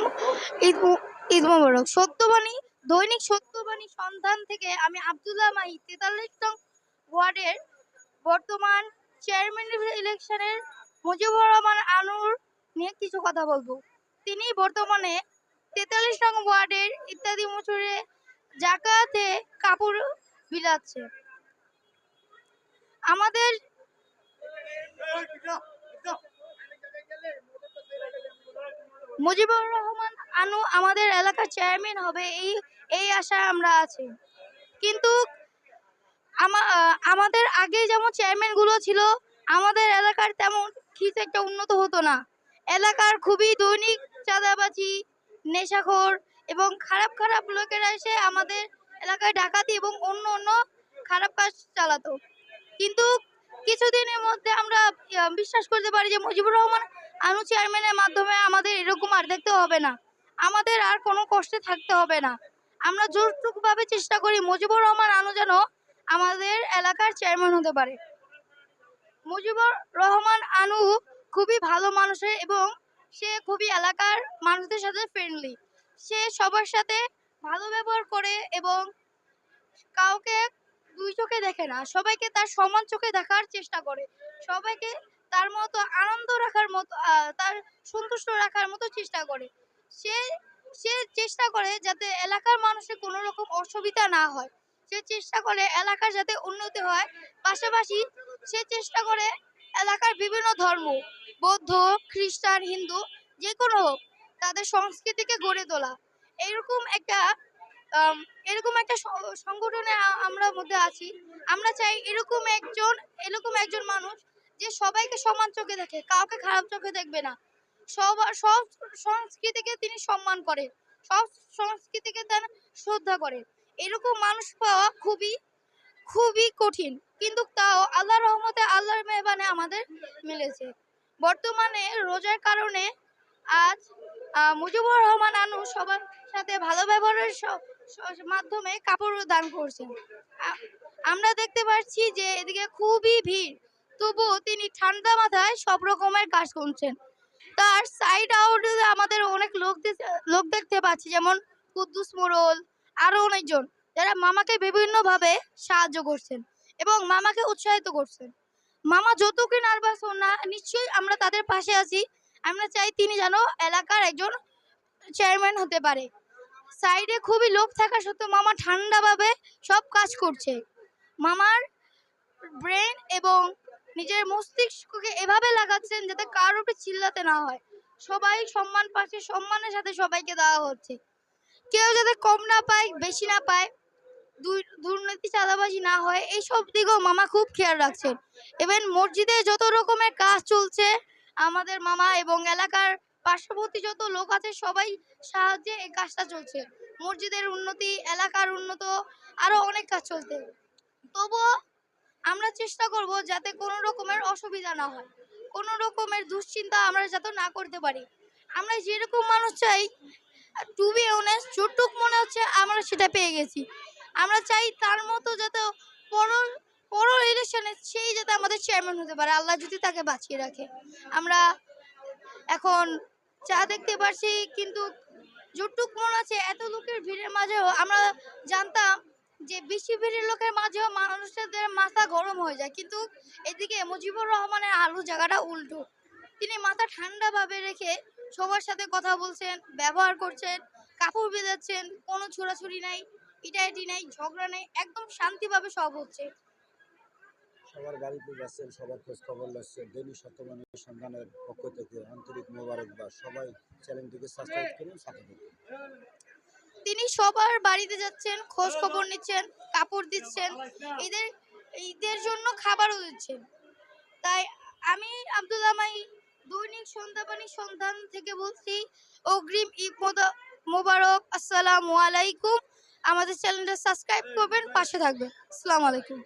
আলাইকুম। ঈদ ঈদ মোবারক। সত্যবাণী, দৈনিক সত্যবাণী সন্ধান থেকে আমি আব্দুল্লাহ মাহি ৪৩ নং ওয়ার্ডের বর্তমান চেয়ারম্যান ইলেকশনের মুজিবুর রহমান আনুর নিয়ে কিছু কথা বলবো। তিনি বর্তমানে ৪৩ নং ওয়ার্ডের ইত্যাদি মুচুরে জাকাতে কাপড় বিলাচ্ছে। আমাদের মুজিবুর রহমান আনু আমাদের এলাকার চেয়ারম্যান হবে, এই আশায় আমরা আছি। কিন্তু আমাদের আগে যেমন চেয়ারম্যান গুলো ছিল, আমাদের এলাকার তেমন কিছু একটা উন্নত হতো না। এলাকার খুবই দৈনিক চাঁদাবাজি, নেশাখোর এবং খারাপ খারাপ লোকেরা এসে আমাদের এলাকায় ডাকাতি এবং অন্য অন্য খারাপ কাজ চালাতো। কিন্তু কিছুদিনের মধ্যে আমরা বিশ্বাস করতে পারি যে মুজিবুর রহমান আনু চেয়ারম্যানের মাধ্যমে আমাদের এরকম আর দেখতে হবে না, আমাদের আর কোনো কষ্টে থাকতে হবে না। আমরা জোরটুকুভাবে চেষ্টা করি মুজিবুর রহমান আনু যেন আমাদের এলাকার চেয়ারম্যান হতে পারে। মুজিবুর রহমান আনু খুবই ভালো মানুষের এবং সে খুবই এলাকার মানুষদের সাথে ফ্রেন্ডলি। সে সবার সাথে ভালো ব্যবহার করে এবং কাউকে দুই চোখে দেখে না, সবাইকে তার সমান চোখে দেখার চেষ্টা করে, সবাইকে তার মতো আনন্দ রাখার মতো, তার সন্তুষ্ট রাখার মতো চেষ্টা করে। সে সে চেষ্টা করে যাতে এলাকার মানুষের কোনো রকম অসুবিধা না হয়, সে চেষ্টা করে এলাকার যাতে উন্নতি হয়। পাশাপাশি সে চেষ্টা করে এলাকার বিভিন্ন ধর্ম, বৌদ্ধ, খ্রিস্টান, হিন্দু যে কোনো হোক, তাদের সংস্কৃতিকে গড়ে তোলা। এরকম একটা সংগঠনে আমরা মধ্যে আছি। আমরা চাই এরকম একজন মানুষ যে সবাইকে সমান চোখে দেখে, কাউকে খারাপ চোখে দেখবে না, সব সংস্কৃতিকে তিনি সম্মান করে, সব সংস্কৃতিকে তার শ্রদ্ধা করে। এরকম মানুষ পাওয়া খুবই খুবই কঠিন, কিন্তু তাও আল্লাহর রহমতে, আল্লাহর মেহরবানে আমাদের মিলেছে। বর্তমানে রোজার কারণে আজ মুজিবুর রহমান আনু সবার সাথে ভালো ব্যবহারের মাধ্যমে কাপড় দান করছেন। আমরা দেখতে পাচ্ছি যে এদিকে খুবই ভিড়, তবুও তিনি ঠান্ডা মাথায় সব রকমের কাজ করছেন। তার সাইড আউটে আমাদের অনেক লোক দেখতে পাচ্ছি, যেমন কুদ্দুস মোড়ল, আরো অনেকজন যারা মামাকে বিভিন্নভাবে সাহায্য করছেন এবং মামাকে উৎসাহিত করছেন। মামা যতটুকু নার্ভাস হন না, নিশ্চয়ই আমরা তাদের পাশে আছি। আমরা চাই তিনি যেন এলাকার একজন চেয়ারম্যান হতে পারে। সাইডে খুবই লোক থাকা সত্ত্বেও মামা ঠান্ডাভাবে সব কাজ করছে। মামার ব্রেন এবং নিজের মস্তিষ্ককে এভাবে লাগাচ্ছেন যাতে কারোর উপরে চিল্লাতে না হয়, সবাই সম্মান পাচ্ছে, সম্মানের সাথে সবাইকে দেওয়া হচ্ছে। কেউ যাতে কম না পায়, বেশি না পায়, দুর্নীতি চাঁদাবাজি না হয়, এইসব দিকেও মামা খুব খেয়াল রাখছেন। এবং মসজিদে যত রকমের কাজ চলছে, আমাদের মামা এবং এলাকার পার্শ্ববর্তী যত লোক আছে সবাই সাহায্যে এই কাজটা চলছে। মসজিদের উন্নতি, এলাকার উন্নত, আরো অনেক কাজ চলতে। তবুও আমরা চেষ্টা করব যাতে কোনো রকমের অসুবিধা না হয়, কোনো রকমের দুশ্চিন্তা আমরা যাতে না করতে পারি। আমরা যেরকম মানুষ চাই, টু বি অনেস্ট, যতটুক মনে হচ্ছে আমরা সেটা পেয়ে গেছি। আমরা চাই তার মতো যাতে পর ইলেকশনে সেই যাতে আমাদের চেয়ারম্যান হতে পারে, আল্লাহ যদি তাকে বাঁচিয়ে রাখে। আমরা এখন চা দেখতে পারছি, কিন্তু যতটুক মনে আছে এত লোকের ভিড়ের মাঝেও আমরা জানতাম যে বেশি ভিড়ের লোকের মাঝেও মানুষদের মাথা গরম হয়ে যায়, কিন্তু এদিকে মুজিবুর রহমানের আলু জায়গাটা উল্টো। তিনি মাথা ঠান্ডাভাবে রেখে সবার সাথে কথা বলছেন, ব্যবহার করছেন, কাপড় বেঁধাচ্ছেন, কোনো ছোড়াছুরি নাই, ইটাইটি নাই, ঝগড়া নেই, একদম শান্তিভাবে সব হচ্ছে। সবার বাড়িতে যাচ্ছেন, সবার খোঁজ খবর নিচ্ছেন। দৈনিক সত্যবাণী সন্ধানের পক্ষ থেকে আন্তরিক মোবারকবাদ। সবাই চ্যানেলটিকে সাবস্ক্রাইব করুন, সাথে থাকুন। তিনি সবার বাড়িতে যাচ্ছেন, খোঁজ খবর নিচ্ছেন, কাপড় দিচ্ছেন, ঈদের জন্য খাবারও দিচ্ছেন। তাই আমি আব্দুল্লাহ মাহি দৈনিক সন্ধ্যাবাণী সন্ধান থেকে বলছি, অগ্রিম ঈদ মোবারক। আসসালামু আলাইকুম। আমাদের চ্যানেলটা সাবস্ক্রাইব করবেন, পাশে থাকবেন। আসসালামু আলাইকুম।